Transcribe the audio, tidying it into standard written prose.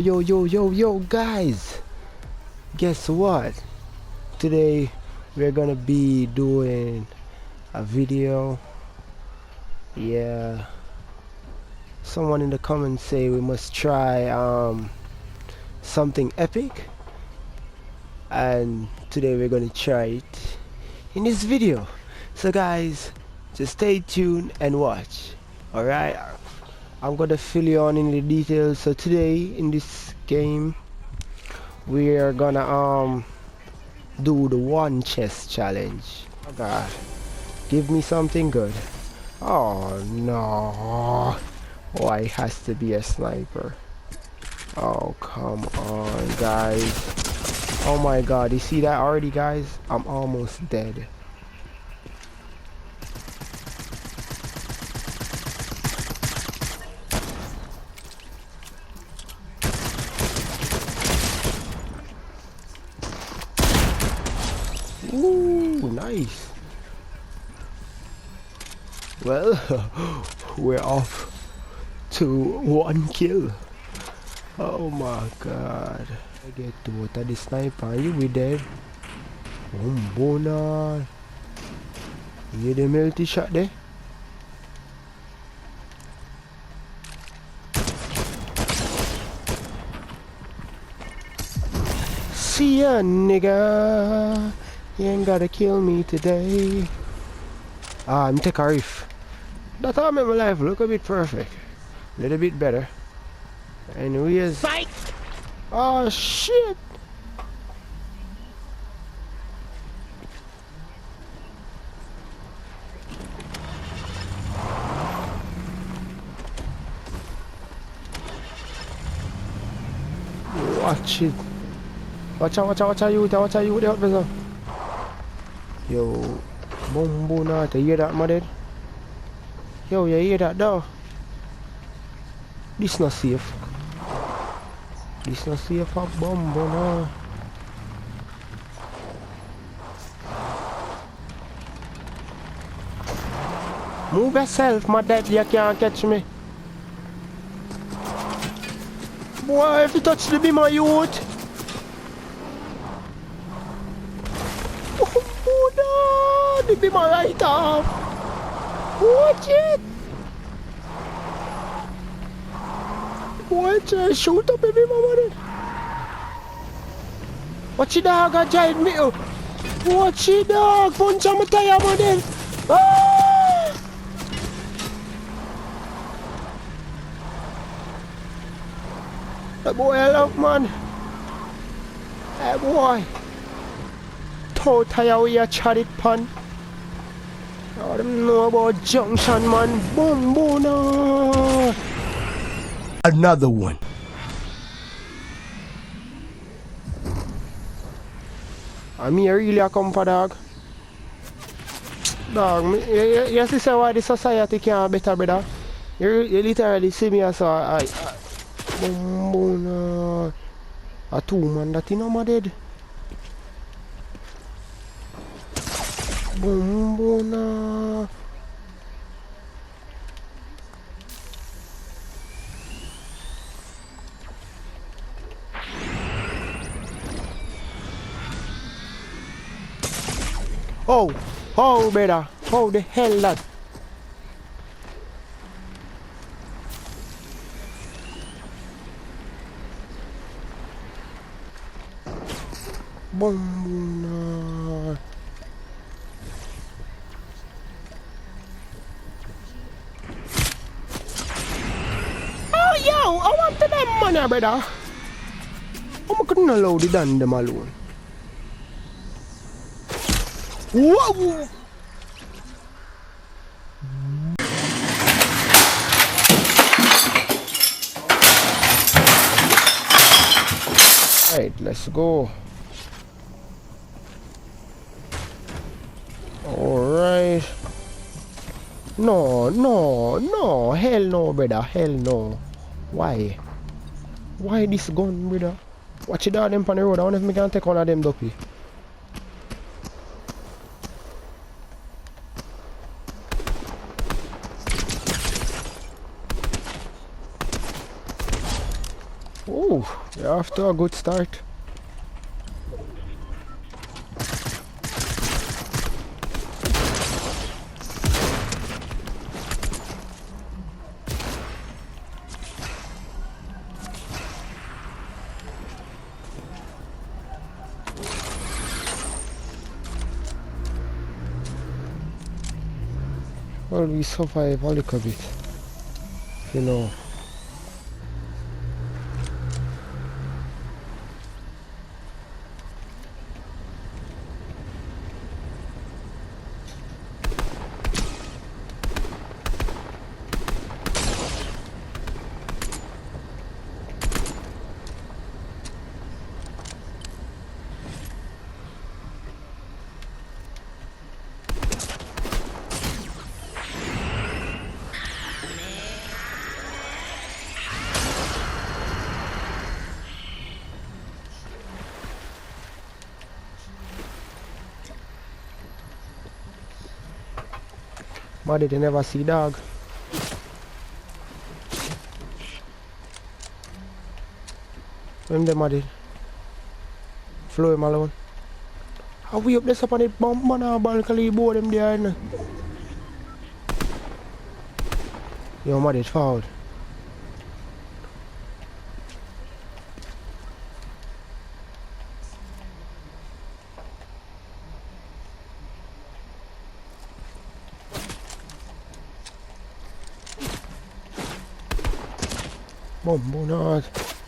Yo, guys, guess what? Today we're gonna be doing a video. Yeah, someone in the comments say we must try something epic, and today we're gonna try it in this video. So guys, just stay tuned and watch. Alright, I'm gonna fill you on in the details. So today in this game we are gonna do the one chest challenge. Oh god, give me something good. Oh no, why it has to be a sniper? Oh come on guys. Oh my god, you see that already guys? I'm almost dead. Ooh, nice. Well, we're off to 1 kill. Oh my god. I get to water the sniper. You be dead. Bona. You the multi shot there? See ya, nigga. You ain't gotta kill me today. I'm take a riff. That how make my life look a bit perfect. A little bit better. Anyways. Fight! Oh shit! Watch it. Watch out, you out there. Yo, boom, you hear that, my dude? Yo, you hear that, though? This not safe. This not safe for bomb, no. Move yourself, my dad, you can't catch me. Boy, if you touch the beam, my youth. Oh, no, the beam right off. Watch it. Watch it, shoot up every moment. Watch it, dog, I giant me. Watch it, dog, punch on my tire, man. Ah! That boy I love, man. That boy. Toe tire with your chatted pan. Oh, them know about junction, man. Boom, no. Another one. I mean, really a come for dog. Dog, you see why the society can't better, brother? You literally see me as a boom, a 2-man that you know, my dead. Boom, Oh, brother. How the hell that? Boom. Oh, yo, I want to them money, brother. I couldn't allow the damn them alone. Whoa! Right, let's go. Alright. No, hell no, brother, hell no. Why? Why this gun, brother? Watch it out them on the road. I wonder if I can take one of them dopey. Ooh. You're off to a good start. Well, we survive a little bit, you know. Why did you never see dog? When them at it? Flow him alone. How we up this up on it bomb man a balcony board them there no? Yo mad it foul. Bomb not.